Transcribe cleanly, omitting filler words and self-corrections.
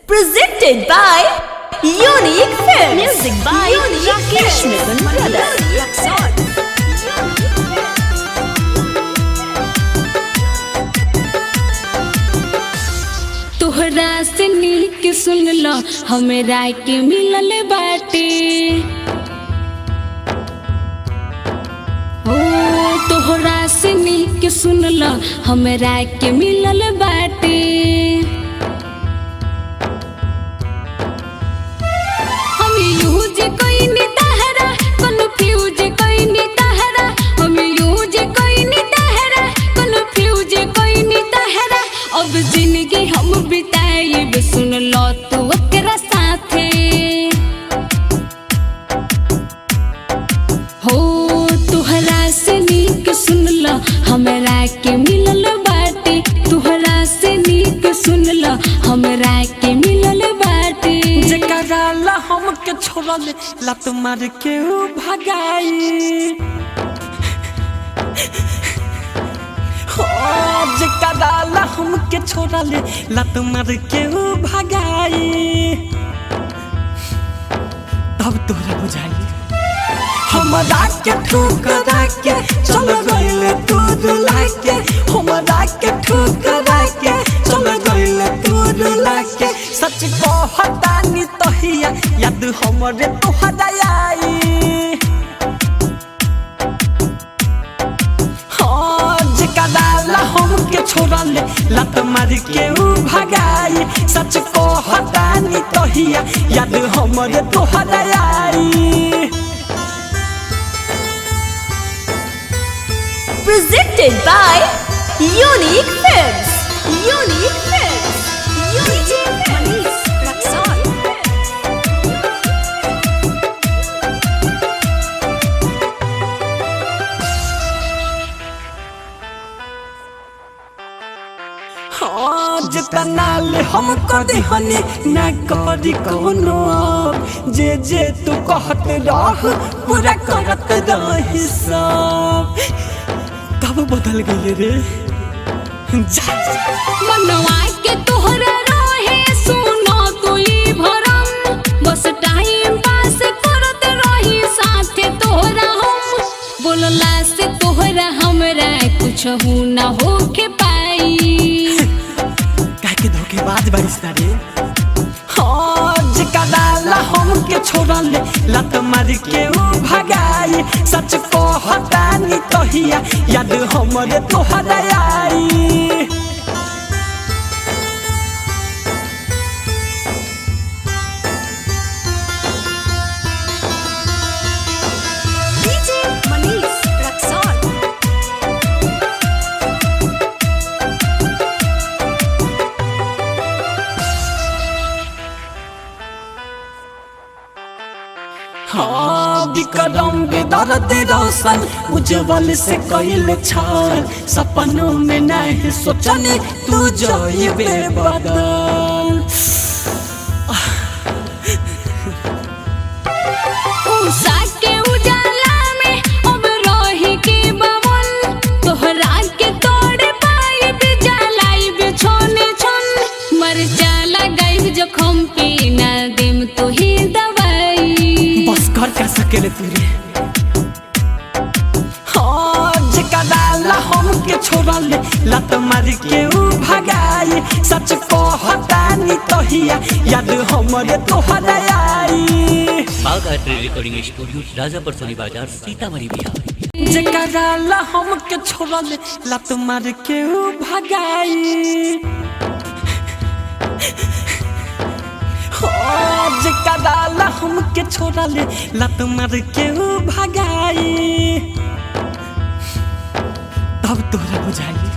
Presented by Unique Films. Music by Rakesh Mittal Brothers. तोहरा से नीक सुन लो हमरा के मिलल बाटे। ओ तोहरा से नीक सुन लो हमरा के मिलल बाटे। हम यूज कइनी तहरा कन्फ्यूज कइनी तहरा हम यूज कइनी तहरा कन्फ्यूज कइनी तहरा। अब जिंदगी हम बिताइब सुन लो तू ओकरा साथे। हो तोहरा से नीक सुन लो हमरा के मिलल बाटे। तोहरा से नीक सुन लो हमरा के मिलल बाटे। जेकरा ला हमके छोड़ले लात मार के ऊ भगाई। जेकरा ला हमके छोड़ले लात मार के ऊ भगाई। तब तोरा बुझाई हमरा के ठुकरा के चल गइले तू रुला के। हमरा के ठुकरा के चल गइले तू रुला के। सच कहतानी तहिया याद हमरे तोहरा आई। हाँ जेकरा ला हमके छोड़ले लात मार के ऊ भगाई। सच कहतानी तहिया याद हमरे तोहरा आई। Presented by Unique Films. Unique Films. Unique Films. हाँ जितना ले हम कदी हनी ना करी कोनो। जे जे तू कहत रह पूरा करत रही सब। कब बदल गई रे मनवा के तोहरा रहे सुनो तू ई भरम। बस टाइम पास करत रही साथे तोहरा हम। बोलला से तोहरा हमरा कुछ हो ना होके पाई। काहे धोखेबाज बारिश रे। हाँ जेकरा ला हमके छोड़ले लात मार के ऊ भगाई। सच कहतानी तहिया याद हमरे तोहरा आई। DJ Manish Raksol. हाँ विक्रम बेदर्द रोशन उज्जवल से कइल छल। सपनों में नहीं सोचनी तू जइबे बदल। उषा के उजाला में अब रही के बवन। तोहरा के तोड़ पाई जलाई छोने छोन। मर जाला गई जखम पे ना देम तो ही दवाई। बस कर सकेले तूरे। हाँ जेकरा ला हमके छोड़ले लात मार के ऊ भगाई। सच कहतानी तहिया याद हमरे तोहरा आई। बागायत्री रिकॉर्डिंग स्टूडियो राजापुर सोनी बाजार सीतामढ़ी बिहार। जेकरा ला हमके छोड़ले लात मार के ऊ भगाई। हाँ जेकरा ला हमके छोड़ले लात मार के ऊ भगाई। तब तोरा बुझाई